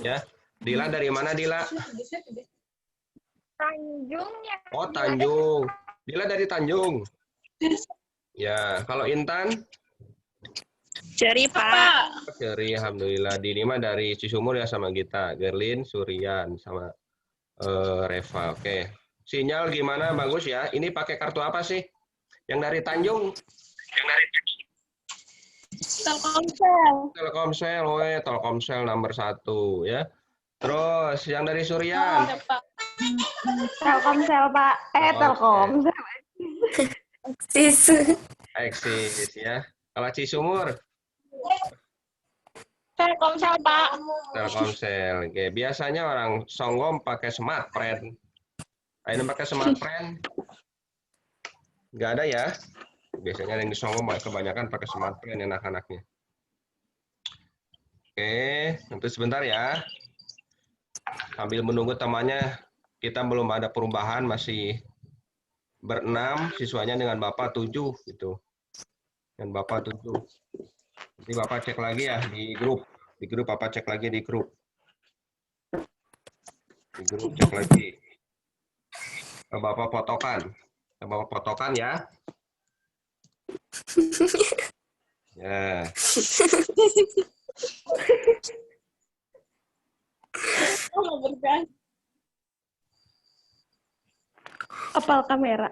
Ya, Dila dari mana Dila? Tanjung ya. Oh, Tanjung. Dila dari Tanjung. Ya, kalau Intan? Ceri, Pak. Dari Alhamdulillah. Dini mah dari Cisumur ya sama kita. Gerlin, Surian, sama Reva. Oke. Sinyal gimana? Bagus ya. Ini pakai kartu apa sih? Yang dari Tanjung? Telkomsel. Telkomsel, Telkomsel nomor 1 ya. Terus yang dari Surian? Telkomsel, Pak. Telkomsel. Eksis. Eksis ya. Kalau Cisumur? Telkomsel, Pak. Telkomsel. Oke. Biasanya orang Songgom pakai Smartfren. Ayo pakai Smartfren? Nggak ada ya? Biasanya yang di Songgom kebanyakan pakai Smartfren anak-anaknya. Oke, nanti sebentar ya. Sambil menunggu temannya, kita belum ada perubahan, masih berenam, siswanya dengan Bapak 7 gitu. Dan Bapak 7. Nanti Bapak cek lagi ya di grup. Di grup Bapak cek lagi di grup. Di grup cek lagi. Bapak fotokan. Bapak fotokan ya. Ya. Apal kamera.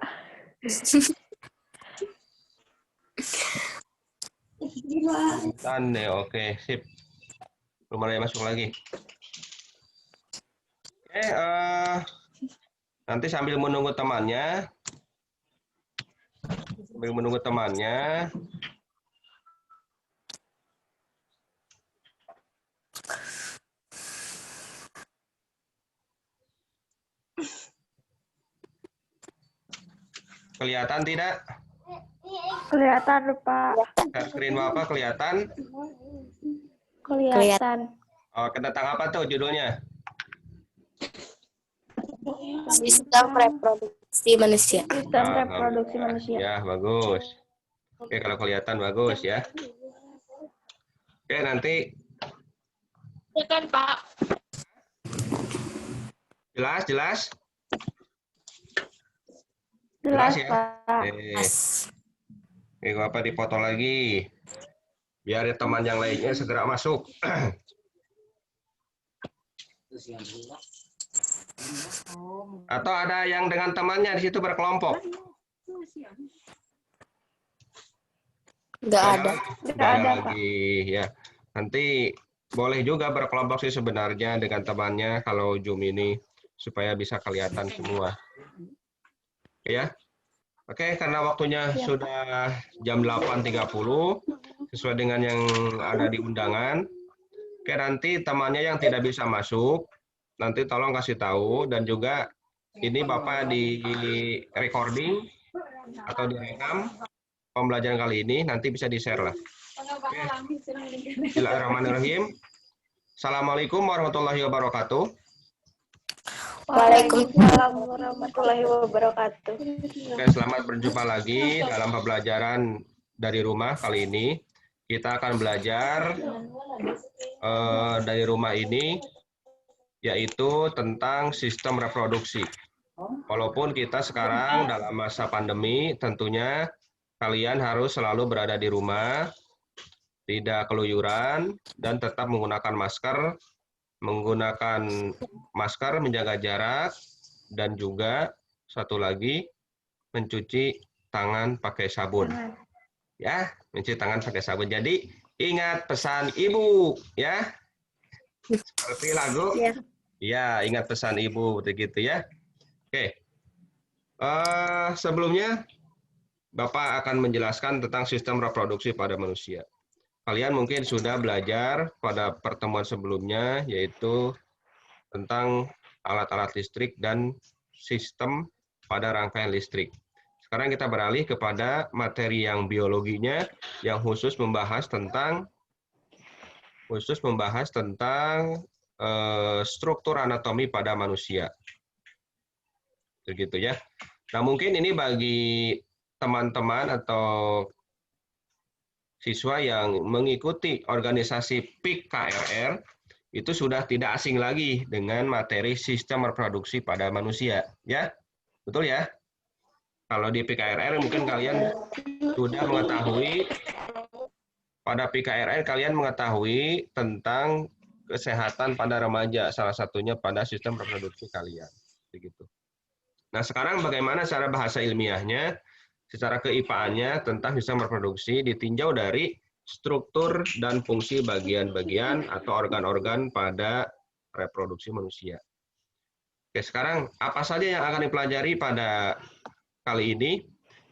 Intan deh, oke, sip. Belum ada yang masuk lagi. Oke, nanti sambil menunggu temannya, kelihatan tidak? Kelihatan, Pak. Screen Bapak kelihatan? Kelihatan. Oh, tentang apa tuh judulnya? Sistem reproduksi manusia. Sistem reproduksi manusia. Ya, bagus. Oke, kalau kelihatan bagus ya. Oke, nanti Ya kan, Pak? jelas? Jelas, Ya? Pak. Oke, Bapak dipoto lagi. Biar teman yang lainnya segera masuk. Atau ada yang dengan temannya di situ berkelompok? Nggak ada. Nggak ada lagi ya. Nanti boleh juga berkelompok sih sebenarnya dengan temannya kalau Zoom ini supaya bisa kelihatan semua. Ya. Oke, karena waktunya sudah jam 8.30 sesuai dengan yang ada di undangan. Oke, nanti temannya yang tidak bisa masuk nanti tolong kasih tahu, dan juga ini Bapak di recording atau direkam pembelajaran kali ini, nanti bisa di-share lah. Oke. Bismillahirrahmanirrahim. Assalamualaikum warahmatullahi wabarakatuh. Waalaikumsalam warahmatullahi wabarakatuh. Oke, selamat berjumpa lagi dalam pembelajaran dari rumah kali ini. Kita akan belajar dari rumah ini, yaitu tentang sistem reproduksi. Walaupun kita sekarang dalam masa pandemi, tentunya kalian harus selalu berada di rumah, tidak keluyuran, dan tetap menggunakan masker, menjaga jarak, dan juga satu lagi, mencuci tangan pakai sabun. Ya, mencuci tangan pakai sabun. Jadi, ingat pesan ibu, ya. Seperti lagu. Ya, ingat pesan ibu, begitu ya. Oke. Sebelumnya, Bapak akan menjelaskan tentang sistem reproduksi pada manusia. Kalian mungkin sudah belajar pada pertemuan sebelumnya, yaitu tentang alat-alat listrik dan sistem pada rangkaian listrik. Sekarang kita beralih kepada materi yang biologinya, yang khusus membahas tentang struktur anatomi pada manusia. Begitu ya. Nah, mungkin ini bagi teman-teman atau siswa yang mengikuti organisasi PIK KRR itu sudah tidak asing lagi dengan materi sistem reproduksi pada manusia, ya. Betul ya? Kalau di PIK KRR mungkin kalian sudah mengetahui, pada PIK KRR kalian mengetahui tentang kesehatan pada remaja, salah satunya pada sistem reproduksi kalian. Begitu. Nah, sekarang bagaimana cara bahasa ilmiahnya, secara keIPA-annya tentang sistem reproduksi ditinjau dari struktur dan fungsi bagian-bagian atau organ-organ pada reproduksi manusia. Oke, sekarang apa saja yang akan dipelajari pada kali ini?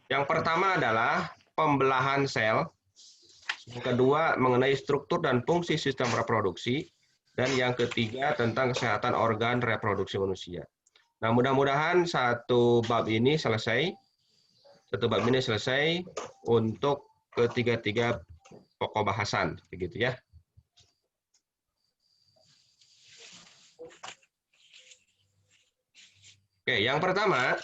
Yang pertama adalah pembelahan sel. Yang kedua mengenai struktur dan fungsi sistem reproduksi. Dan yang ketiga tentang kesehatan organ reproduksi manusia. Nah, mudah-mudahan satu bab ini selesai untuk ketiga-tiga pokok bahasan, begitu ya. Oke, yang pertama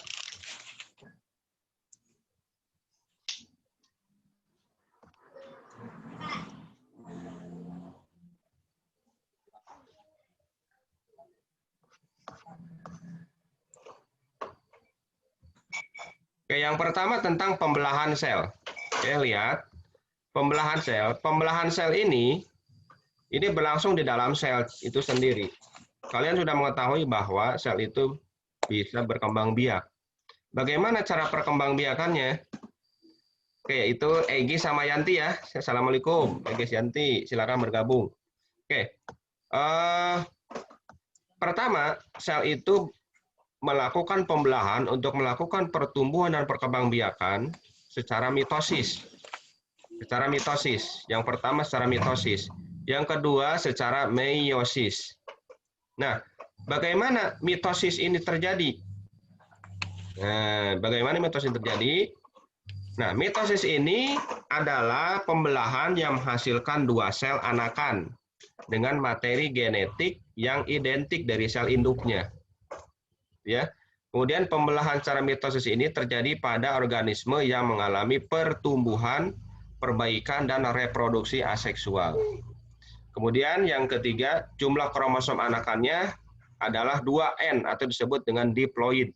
tentang pembelahan sel. Oke, lihat. Pembelahan sel. Pembelahan sel ini berlangsung di dalam sel itu sendiri. Kalian sudah mengetahui bahwa sel itu bisa berkembang biak. Bagaimana cara perkembangbiakannya? Oke, itu Egy sama Yanti ya. Assalamualaikum, Egy Yanti, silakan bergabung. Oke, pertama sel itu melakukan pembelahan untuk melakukan pertumbuhan dan perkembangbiakan secara mitosis. Secara mitosis. Yang pertama secara mitosis. Yang kedua secara meiosis. Nah, bagaimana mitosis ini terjadi? Nah, bagaimana mitosis terjadi? Nah, mitosis ini adalah pembelahan yang menghasilkan dua sel anakan dengan materi genetik yang identik dari sel induknya. Ya. Kemudian pembelahan secara mitosis ini terjadi pada organisme yang mengalami pertumbuhan, perbaikan, dan reproduksi aseksual. Kemudian yang ketiga, jumlah kromosom anakannya adalah 2N atau disebut dengan diploid.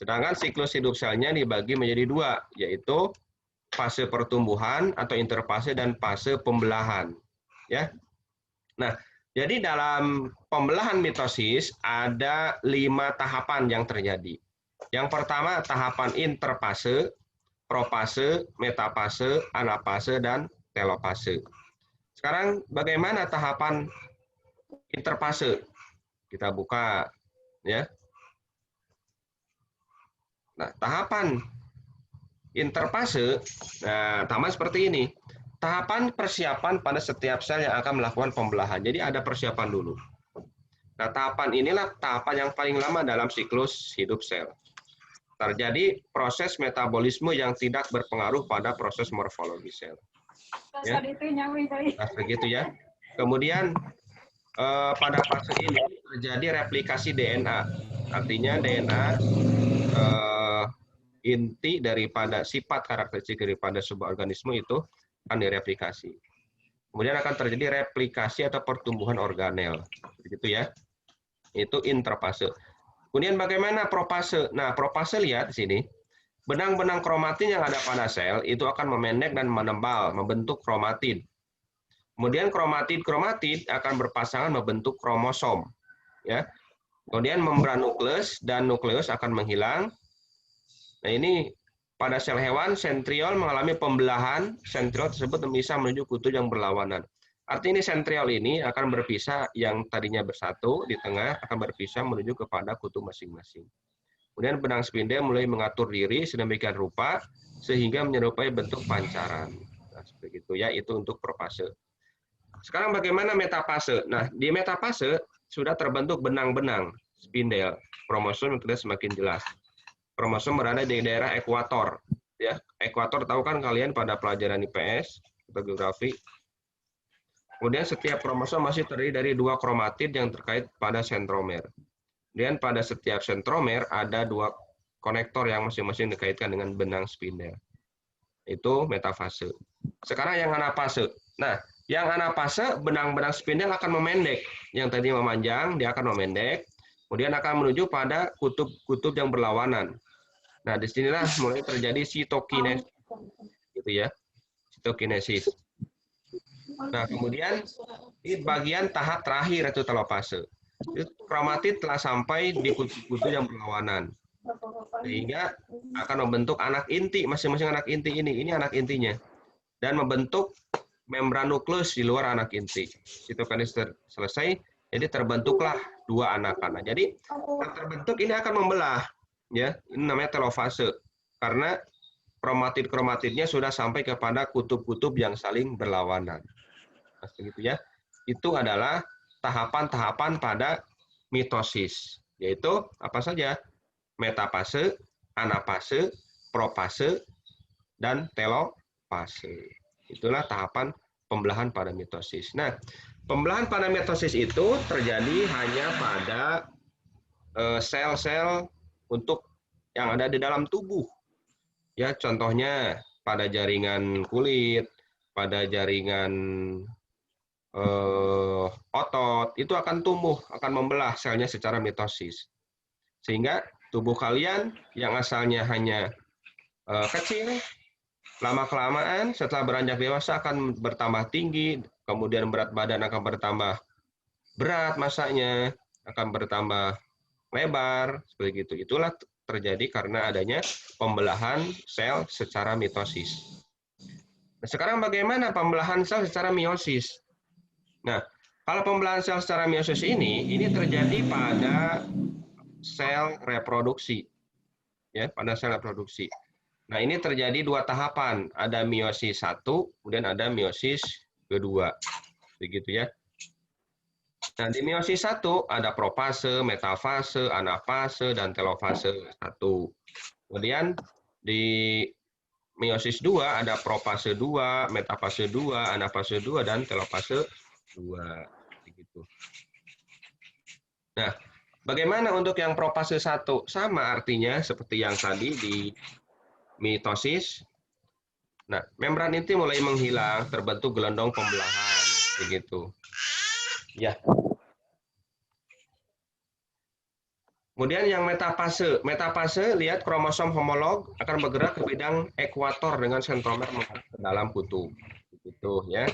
Sedangkan siklus hidup selnya dibagi menjadi dua, yaitu fase pertumbuhan atau interfase dan fase pembelahan. Ya. Nah, jadi dalam pembelahan mitosis ada 5 tahapan yang terjadi. Yang pertama tahapan interfase, profase, metafase, anafase, dan telofase. Sekarang bagaimana tahapan interfase? Kita buka ya. Nah, tahapan interfase, nah, tahapan seperti ini. Tahapan persiapan pada setiap sel yang akan melakukan pembelahan. Jadi ada persiapan dulu. Nah, tahapan inilah tahapan yang paling lama dalam siklus hidup sel. Terjadi proses metabolisme yang tidak berpengaruh pada proses morfologi sel. Ya. Nah, begitu ya. Kemudian pada fase ini terjadi replikasi DNA. Artinya DNA inti daripada sifat karakteristik daripada sebuah organisme itu akan direplikasi. Kemudian akan terjadi replikasi atau pertumbuhan organel. Begitu ya. Itu interfase. Kemudian bagaimana profase? Nah, profase lihat di sini. Benang-benang kromatin yang ada pada sel itu akan memendek dan menebal, membentuk kromatid. Kemudian kromatid akan berpasangan membentuk kromosom. Ya. Kemudian membran nukleus dan nukleus akan menghilang. Nah, ini pada sel hewan, sentriol mengalami pembelahan, sentriol tersebut bisa menuju kutub yang berlawanan. Artinya sentriol ini akan berpisah, yang tadinya bersatu di tengah akan berpisah menuju kepada kutub masing-masing. Kemudian benang spindel mulai mengatur diri sedemikian rupa sehingga menyerupai bentuk pancaran. Nah, seperti itu ya, itu untuk profase. Sekarang bagaimana metafase? Nah, di metafase sudah terbentuk benang-benang spindel, kromosom yang terlihat semakin jelas. Kromosom berada di daerah ekuator. Ya, ekuator tahu kan kalian pada pelajaran IPS atau geografi. Kemudian setiap kromosom masih terdiri dari 2 kromatid yang terkait pada sentromer. Kemudian pada setiap sentromer ada 2 konektor yang masing-masing dikaitkan dengan benang spindel. itu metafase. Sekarang yang anafase. Nah, yang anafase benang-benang spindel akan memendek. Yang tadi memanjang, dia akan memendek. Kemudian akan menuju pada kutub-kutub yang berlawanan. Nah, disinilah mulai terjadi sitokinesis, gitu ya, sitokinesis. Nah, kemudian di bagian tahap terakhir itu telopase. Kromatid telah sampai di kutub-kutub yang berlawanan, sehingga akan membentuk anak inti, masing-masing anak inti ini anak intinya, dan membentuk membran nukleus di luar anak inti. Sitokinesis selesai, jadi terbentuklah dua anakan. Jadi yang terbentuk ini akan membelah, ya, ini namanya telofase, karena kromatid-kromatidnya sudah sampai kepada kutub-kutub yang saling berlawanan. Nah, begitu ya. Itu adalah tahapan-tahapan pada mitosis, yaitu apa saja? Metafase, anafase, profase, dan telofase. Itulah tahapan pembelahan pada mitosis. Nah, pembelahan pada mitosis itu terjadi hanya pada sel-sel untuk yang ada di dalam tubuh. Ya, contohnya pada jaringan kulit, pada jaringan otot, itu akan tumbuh, akan membelah selnya secara mitosis. Sehingga tubuh kalian yang asalnya hanya kecil, lama-kelamaan setelah beranjak dewasa akan bertambah tinggi, kemudian berat badan akan bertambah berat, masanya akan bertambah lebar, seperti itu. Itulah terjadi karena adanya pembelahan sel secara mitosis. Nah, sekarang bagaimana pembelahan sel secara meiosis? Nah, kalau pembelahan sel secara meiosis ini terjadi pada sel reproduksi, ya, pada sel reproduksi. Nah, ini terjadi dua tahapan, ada meiosis 1, kemudian ada meiosis kedua, begitu ya. Nah, di meiosis 1 ada profase, metafase, anafase, dan telofase 1. Kemudian di meiosis 2 ada profase 2, metafase 2, anafase 2, dan telofase 2. Begitu. Nah, bagaimana untuk yang profase 1? Sama artinya seperti yang tadi di mitosis. Nah, membran inti mulai menghilang, terbentuk gelondong pembelahan. Begitu. Ya. Kemudian yang metafase. Metafase, lihat kromosom homolog akan bergerak ke bidang ekuator dengan sentromer mengarah ke dalam kutub. Begitu ya.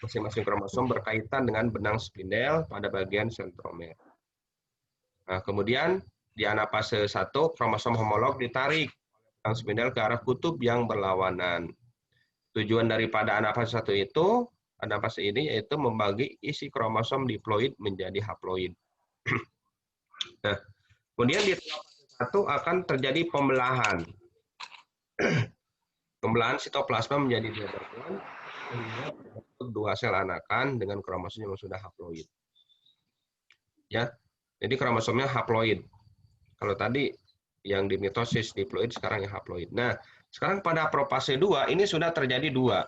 Masing-masing kromosom berkaitan dengan benang spindel pada bagian sentromer. Nah, kemudian di anafase 1, kromosom homolog ditarik benang spindel ke arah kutub yang berlawanan. Tujuan daripada anafase 1 itu, anafase ini yaitu membagi isi kromosom diploid menjadi haploid. Nah, kemudian di telofase 1 akan terjadi pembelahan. Pembelahan sitoplasma menjadi dua bagian, sehingga terbentuk dua sel anakan dengan kromosom yang sudah haploid. Ya, jadi kromosomnya haploid. Kalau tadi yang di mitosis diploid, sekarang yang haploid. Nah, sekarang pada profase 2 ini sudah terjadi dua,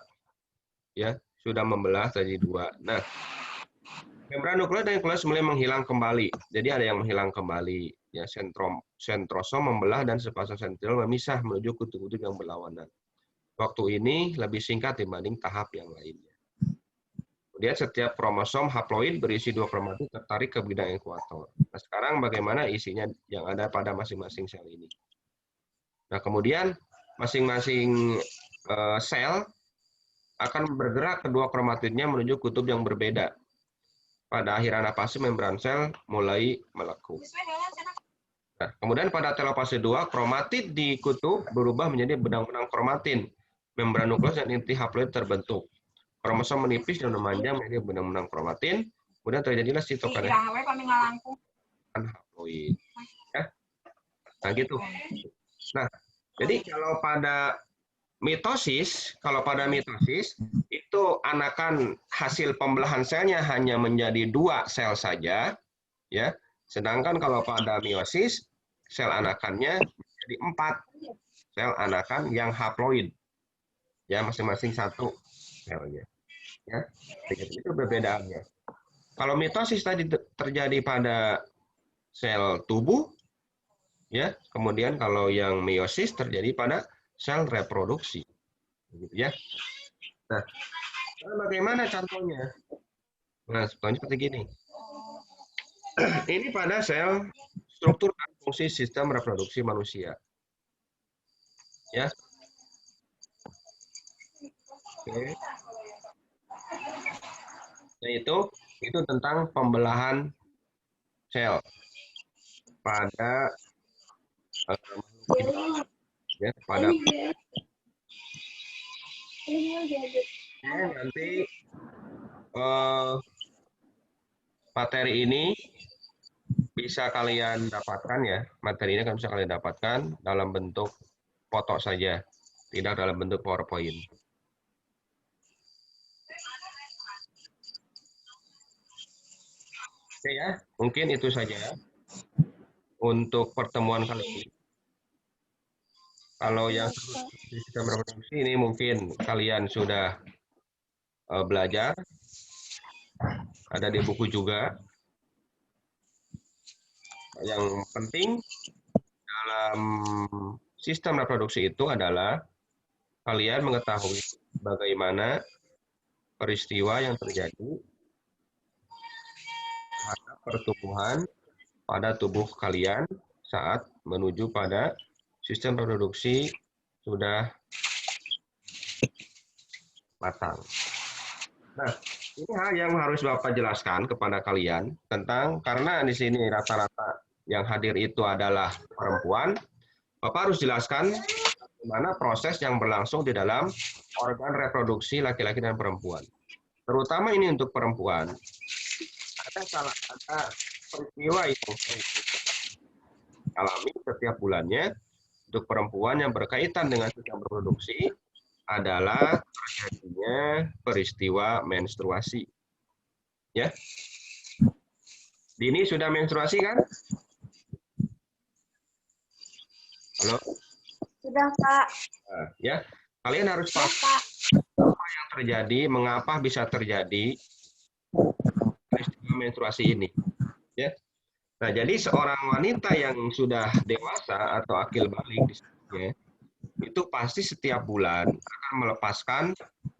ya, sudah membelah terjadi dua. Nah, membran nukleus dan nukleus mulai menghilang kembali. Jadi ada yang menghilang kembali, ya, sentrosom membelah dan sepasang sentriol memisah menuju kutub-kutub yang berlawanan. Waktu ini lebih singkat dibanding tahap yang lainnya. Kemudian setiap kromosom haploid berisi dua kromatid tertarik ke bidang ekuator. Nah, sekarang bagaimana isinya yang ada pada masing-masing sel ini? Nah, kemudian masing-masing sel akan bergerak kedua kromatidnya menuju kutub yang berbeda. Pada akhir anafase membran sel mulai melekuk. Nah, kemudian pada telofase 2, kromatid di kutub berubah menjadi benang-benang kromatin. Membran nukleus dan inti haploid terbentuk. Kromosom menipis dan memanjang menjadi benang-benang kromatin. Kemudian terjadilah sitokinesis haploid. Ya. Nah, gitu. Nah, jadi kalau pada mitosis itu anakan hasil pembelahan selnya hanya menjadi dua sel saja, ya. Sedangkan kalau pada meiosis sel anakannya menjadi 4 sel anakan yang haploid, ya, masing-masing satu selnya, ya. Itu perbedaannya. Kalau mitosis tadi terjadi pada sel tubuh, ya. Kemudian kalau yang meiosis terjadi pada sel reproduksi. gitu ya. Nah, bagaimana contohnya? Nah, contohnya seperti gini. Ini pada sel struktur dan fungsi sistem reproduksi manusia. Ya. Oke. Nah, itu tentang pembelahan sel pada makhluk hidup, ya, pada nanti materi ini bisa kalian dapatkan ya. Materi ini kan bisa kalian dapatkan dalam bentuk foto saja, tidak dalam bentuk PowerPoint. Oke ya, mungkin itu saja untuk pertemuan kali ini. Kalau yang sistem reproduksi ini mungkin kalian sudah belajar, ada di buku juga. Yang penting dalam sistem reproduksi itu adalah kalian mengetahui bagaimana peristiwa yang terjadi terhadap pertumbuhan pada tubuh kalian saat menuju pada sistem reproduksi sudah matang. Nah, ini hal yang harus Bapak jelaskan kepada kalian tentang, karena di sini rata-rata yang hadir itu adalah perempuan, Bapak harus jelaskan bagaimana proses yang berlangsung di dalam organ reproduksi laki-laki dan perempuan. Terutama ini untuk perempuan. Ada peristiwa yang alami setiap bulannya untuk perempuan yang berkaitan dengan sistem reproduksi adalah terjadinya peristiwa menstruasi. Ya. Dini sudah menstruasi kan? Halo? Sudah, Pak. Nah, ya. Kalian harus paham apa yang terjadi, mengapa bisa terjadi peristiwa menstruasi ini. Ya. Nah, jadi seorang wanita yang sudah dewasa atau akil balik disebutnya, itu pasti setiap bulan akan melepaskan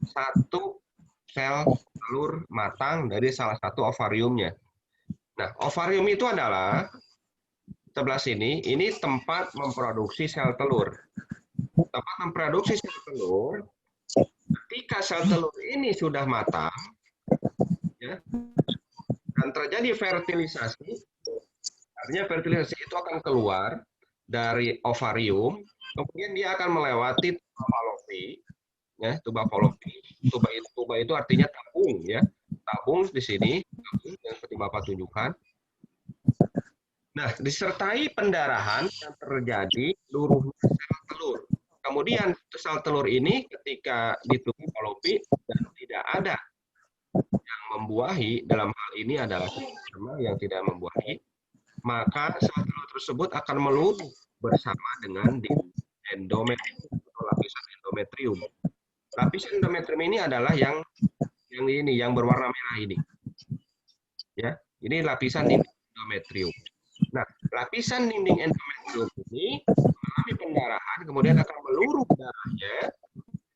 satu sel telur matang dari salah satu ovariumnya. Nah, ovarium itu adalah sebelah sini, ini tempat memproduksi sel telur. Tempat memproduksi sel telur, ketika sel telur ini sudah matang, ya, dan terjadi fertilisasi, artinya fertilisasi itu akan keluar dari ovarium, kemudian dia akan melewati tuba Fallopi, ya, tuba Fallopi. Tuba itu artinya tabung, ya, tabung di sini, tabung yang seperti Bapak tunjukkan. Nah, disertai pendarahan yang terjadi luruhnya sel telur. Kemudian sel telur ini ketika di tuba Fallopi dan tidak ada yang membuahi, dalam hal ini adalah sperma yang tidak membuahi, maka sel telur tersebut akan meluruh bersama dengan endometrium atau lapisan endometrium. Lapisan endometrium ini adalah yang berwarna merah ini. Ya, ini lapisan dinding endometrium. Nah, lapisan dinding endometrium ini mengalami pendarahan, kemudian akan meluruh darahnya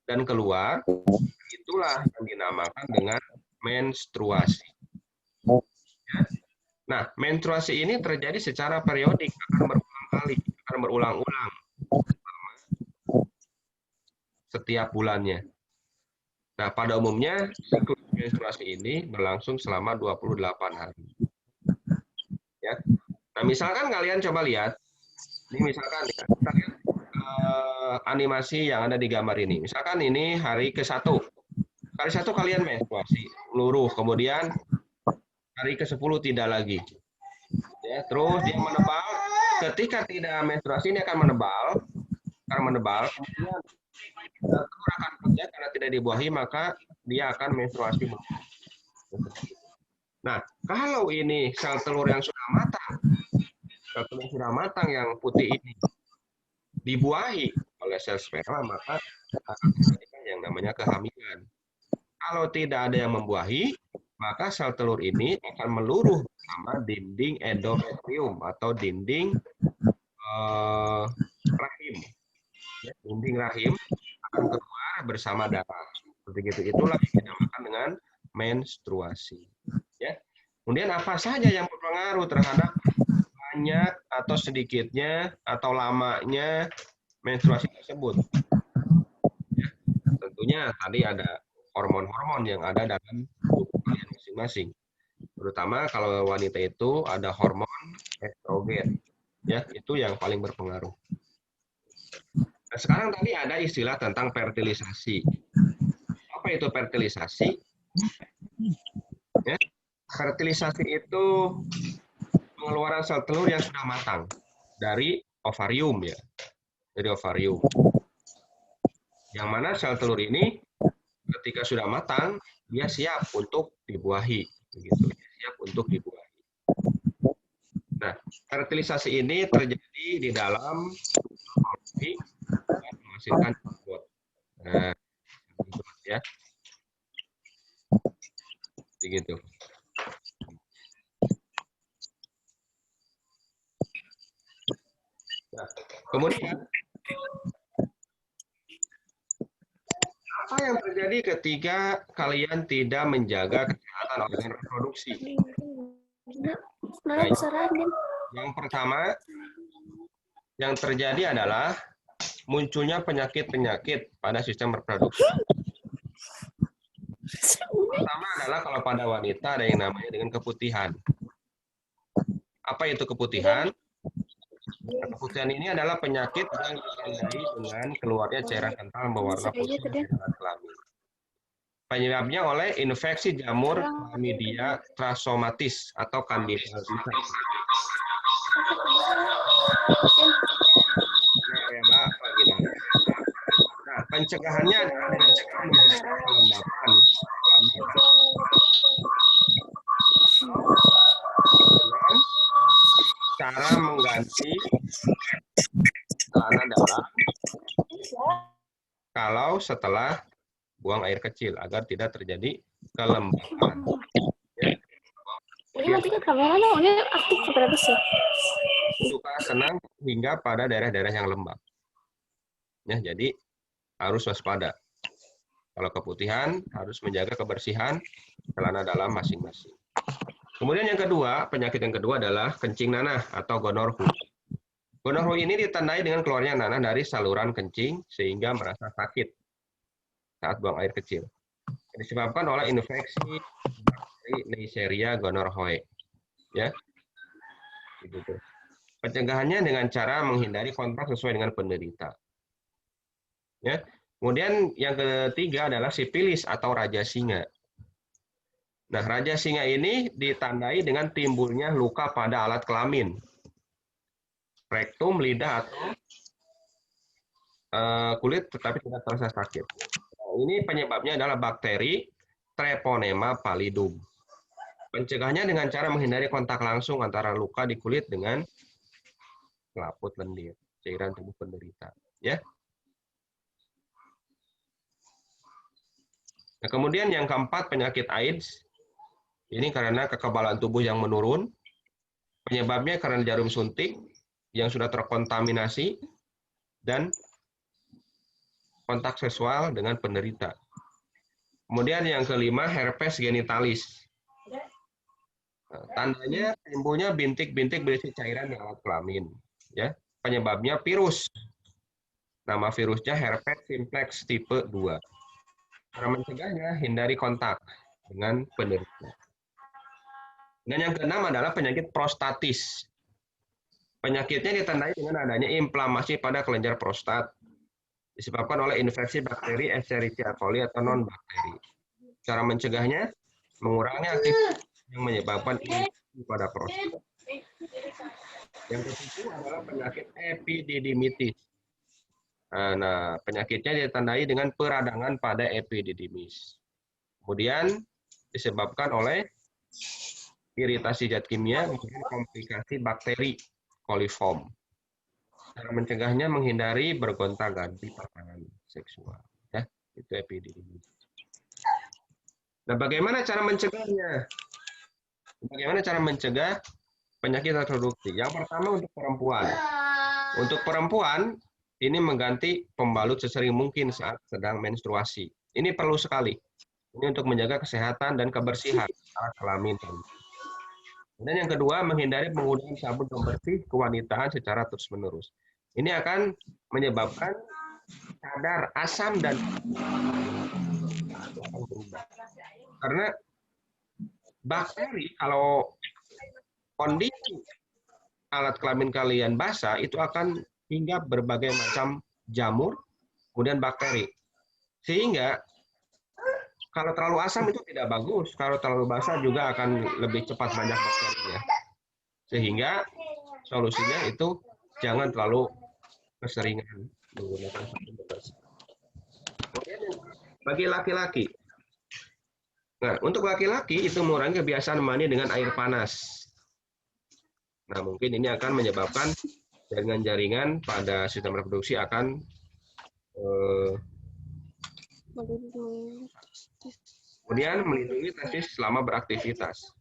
dan keluar. Itulah yang dinamakan dengan menstruasi. Ya. Nah, menstruasi ini terjadi secara periodik, akan berulang kali, akan berulang-ulang setiap bulannya. Nah, pada umumnya siklus menstruasi ini berlangsung selama 28 hari. Ya. Nah, misalkan kalian coba lihat, ini misalkan ya, kita lihat animasi yang ada di gambar ini. Misalkan ini hari ke-1. Hari 1 kalian menstruasi, luruh, kemudian hari ke-10 tidak lagi. Ya, terus dia menebal, ketika tidak menstruasi ini akan menebal, kemudian telur akan kerja karena tidak dibuahi, maka dia akan menstruasi. Nah, kalau ini sel telur yang sudah matang, yang putih ini dibuahi oleh sel sperma, maka akan terjadi yang namanya kehamilan. Kalau tidak ada yang membuahi, maka sel telur ini akan meluruh sama dinding endometrium atau dinding rahim. Ya, dinding rahim akan keluar bersama darah. Seperti itu. Itulah yang dinamakan dengan menstruasi. Ya. Kemudian apa saja yang berpengaruh terhadap banyak atau sedikitnya atau lamanya menstruasi tersebut? Ya. Tentunya tadi ada hormon-hormon yang ada dalam tubuh kalian masing-masing. Terutama kalau wanita itu ada hormon estrogen. Ya, itu yang paling berpengaruh. Nah, sekarang tadi ada istilah tentang fertilisasi. Apa itu fertilisasi? Ya, fertilisasi itu pengeluaran sel telur yang sudah matang dari ovarium ya, dari ovarium. Yang mana sel telur ini ketika sudah matang dia siap untuk dibuahi, begitu. Siap untuk dibuahi. Nah, fertilisasi ini terjadi di dalam ovari dan menghasilkan zigot. Nah, ya, begitu. Nah, kemudian apa yang terjadi ketika kalian tidak menjaga kesehatan organ reproduksi? Nah, yang pertama yang terjadi adalah munculnya penyakit-penyakit pada sistem reproduksi. Pertama adalah kalau pada wanita ada yang namanya dengan keputihan. Apa itu keputihan? Keputihan ini adalah penyakit yang ditandai dengan keluarnya cairan kental berwarna putih di alat kelamin. Penyebabnya oleh infeksi jamur Chlamydia trachomatis atau Candida albicans. Nah, pencegahannya adalah dengan cara menjaga kelembapan kelamin. Dengan cara mengganti celana dalam kalau setelah buang air kecil agar tidak terjadi kelembapan. Ya. Ini nanti kan kameranya ini aktif berapa sih? Suka senang hingga pada daerah-daerah yang lembab. Ya, jadi harus waspada. Kalau keputihan harus menjaga kebersihan celana dalam masing-masing. Kemudian yang kedua, penyakit yang kedua adalah kencing nanah atau gonorrhea. Gonorrhea ini ditandai dengan keluarnya nanah dari saluran kencing sehingga merasa sakit saat buang air kecil. Disebabkan oleh infeksi bakteri Neisseria gonorrhoeae. Ya. Gitu. Pencegahannya dengan cara menghindari kontak sesuai dengan penderita. Ya. Kemudian yang ketiga adalah sifilis atau raja singa. Nah, raja singa ini ditandai dengan timbulnya luka pada alat kelamin, rektum, lidah, atau kulit tetapi tidak terasa sakit. Nah, ini penyebabnya adalah bakteri Treponema pallidum. Pencegahannya dengan cara menghindari kontak langsung antara luka di kulit dengan selaput lendir, cairan tubuh penderita. Ya. Nah, kemudian yang keempat, penyakit AIDS. Ini karena kekebalan tubuh yang menurun. Penyebabnya karena jarum suntik yang sudah terkontaminasi dan kontak seksual dengan penderita. Kemudian yang kelima, herpes genitalis. Nah, tandanya timbulnya bintik-bintik berisi cairan di alat kelamin. Ya, penyebabnya virus. Nama virusnya herpes simplex tipe 2. Cara mencegahnya, hindari kontak dengan penderita. Dan yang keenam adalah penyakit prostatis. Penyakitnya ditandai dengan adanya inflamasi pada kelenjar prostat disebabkan oleh infeksi bakteri Escherichia coli atau non-bakteri. Cara mencegahnya, mengurangi aktivitas yang menyebabkan infeksi pada prostat. Yang ketiga adalah penyakit epididymitis. Nah, penyakitnya ditandai dengan peradangan pada epididymis. Kemudian disebabkan oleh iritasi zat kimia, kemudian komplikasi bakteri coliform. Cara mencegahnya menghindari bergonta-ganti pasangan seksual. Ya, itu epididymis. Nah, bagaimana cara mencegahnya? Bagaimana cara mencegah penyakit reproduksi? Yang pertama untuk perempuan. Untuk perempuan, ini mengganti pembalut sesering mungkin saat sedang menstruasi. Ini perlu sekali. Ini untuk menjaga kesehatan dan kebersihan alat kelamin. Dan yang kedua, menghindari penggunaan sabun pembersih kewanitaan secara terus-menerus. Ini akan menyebabkan kadar asam dan akan berubah. Karena bakteri kalau kondisi alat kelamin kalian basah itu akan hinggap berbagai macam jamur, kemudian bakteri. Sehingga kalau terlalu asam itu tidak bagus, kalau terlalu basah juga akan lebih cepat banyak bakterinya. Sehingga solusinya itu jangan terlalu keseringan menggunakan sabun pembersih. Kemudian bagi laki-laki. Nah, untuk laki-laki itu mengurangi kebiasaan mandi dengan air panas. Nah, mungkin ini akan menyebabkan jaringan-jaringan pada sistem reproduksi akan kemudian melindungi testis selama beraktivitas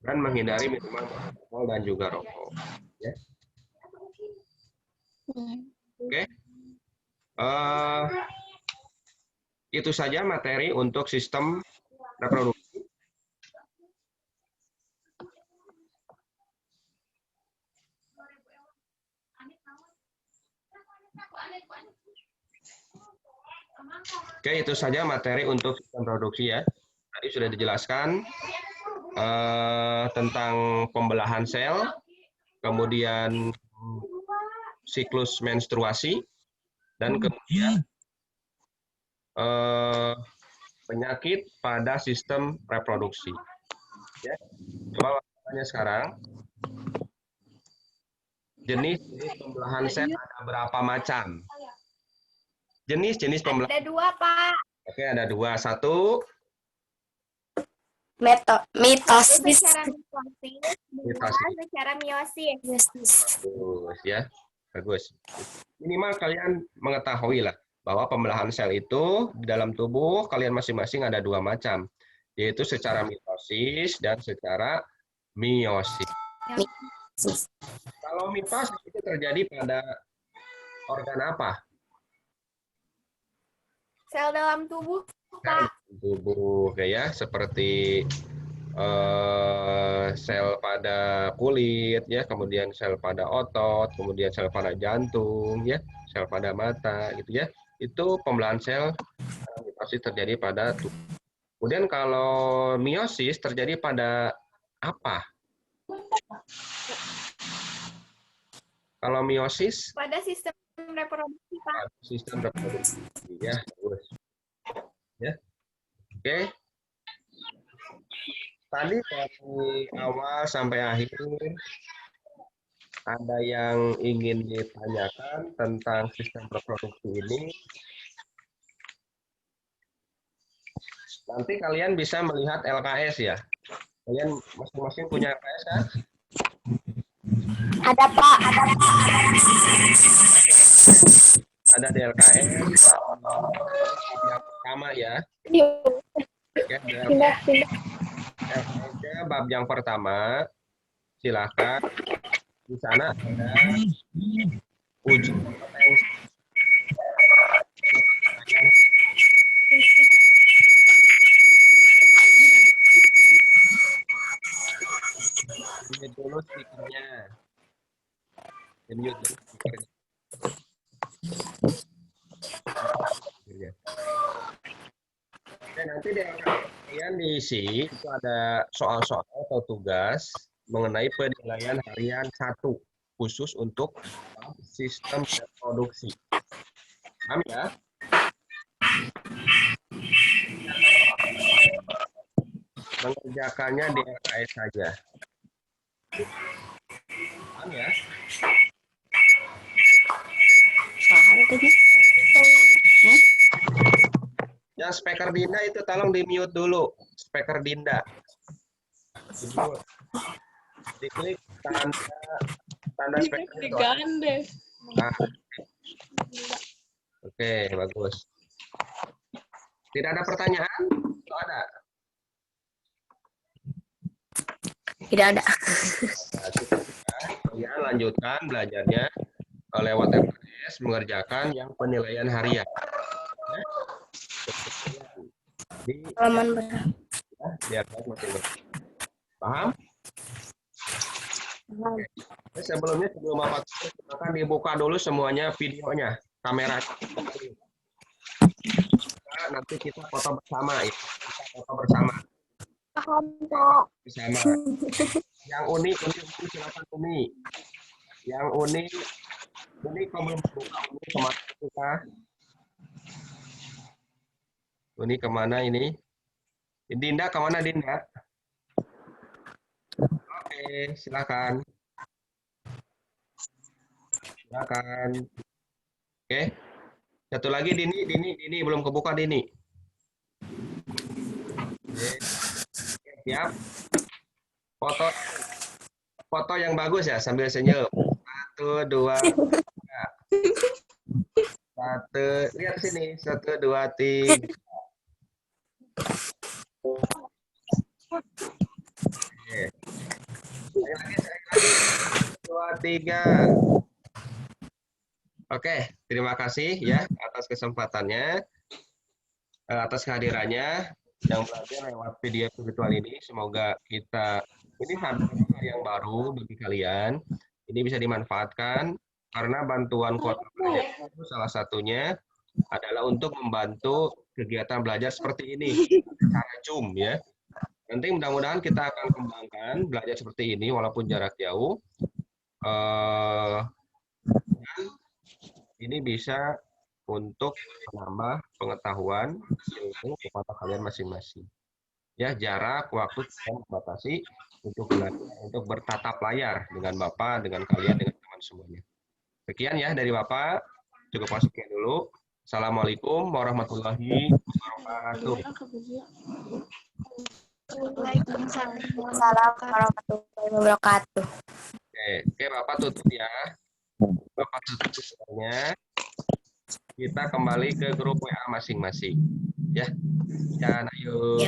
dan menghindari minuman beralkohol dan juga rokok. Ya. Oke. Itu saja materi untuk sistem reproduksi. Oke, itu saja materi untuk sistem reproduksi ya. Tadi sudah dijelaskan tentang pembelahan sel, kemudian siklus menstruasi, dan kemudian penyakit pada sistem reproduksi. Ya. Coba tanya sekarang. Jenis pembelahan sel ada berapa macam? Jenis pembelahan. Ada 2, Pak. Oke, ada 2. 1. Mitosis. Secara mitosis, secara meiosis. Bagus ya. Bagus. Minimal kalian mengetahui lah bahwa pembelahan sel itu di dalam tubuh kalian masing-masing ada 2 macam, yaitu secara mitosis dan secara meiosis. Kalau mitosis itu terjadi pada organ apa? Sel dalam tubuh, Pak. Tubuh ya, seperti sel pada kulit ya, kemudian sel pada otot, kemudian sel pada jantung ya, sel pada mata gitu ya. Itu pembelahan sel mitosis terjadi pada tubuh. Kemudian kalau meiosis terjadi pada apa? Kalau meiosis Pada sistem reproduksi, Pak. Sistem reproduksi ya. Ya. Oke. Tadi dari awal sampai akhir ada yang ingin ditanyakan tentang sistem reproduksi ini? Nanti kalian bisa melihat LKS ya. Kalian masing-masing punya LKS kan? Ada, Pak. Ada di LKS. Yang pertama ya. Ya, LKS-nya bab yang pertama. Silakan. Di sana ada uji kompetensi. Mute dulu speakernya. Mute dulu speakernya. Dan nanti di kalian diisi itu ada soal-soal atau tugas mengenai penilaian harian 1 khusus untuk sistem reproduksi. Paham ya? Mengerjakannya di LKS saja. Paham ya? Yang speaker Dinda itu tolong di mute dulu. Speaker Dinda. Di-mute. Diklik tanda speaker. Nah. Oke, bagus. Tidak ada pertanyaan? Tidak ada. Tidak ada. Nah, kalian lanjutkan belajarnya lewat LKS. alias mengerjakan yang penilaian harian. Ya. Di Halaman berapa? lihat masing-masing. Paham? Sebelum Bapak tutup, silakan dibuka dulu semuanya videonya, kamera. Nanti kita foto bersama ya. Kita foto bersama. Paham, Pak. Bersama. Yang unik silakan unik. Yang unik kalau belum buka unik kemana kita? Unik kemana ini? Dinda kemana Dinda? Oke, silakan. Silakan. Oke. Satu lagi Dini belum kebuka Dini. Oke. Siap. Foto yang bagus ya sambil senyum. 1, 2, 3. Lihat sini. 1, 2, 3. Oke. Saya lagi. 2, 3. Oke, terima kasih ya atas kesempatannya, atas kehadirannya yang belajar lewat video virtual ini. Semoga ini hal yang baru bagi kalian. Ini bisa dimanfaatkan karena bantuan kuota belajar itu salah satunya adalah untuk membantu kegiatan belajar seperti ini secara Zoom ya. Nanti mudah-mudahan kita akan kembangkan belajar seperti ini walaupun jarak jauh. Dan ini bisa untuk menambah pengetahuan ilmu kepada kalian masing-masing. Ya, jarak, waktu yang dibatasi untuk bertatap layar dengan Bapak, dengan kalian, dengan teman semuanya. Sekian ya dari Bapak. Cukup sekian dulu. Assalamualaikum warahmatullahi wabarakatuh. Waalaikumsalam warahmatullahi wabarakatuh. Oke, Bapak tutup ya. Bapak tutup videonya. Kita kembali ke grup WA masing-masing. Ya, ayo.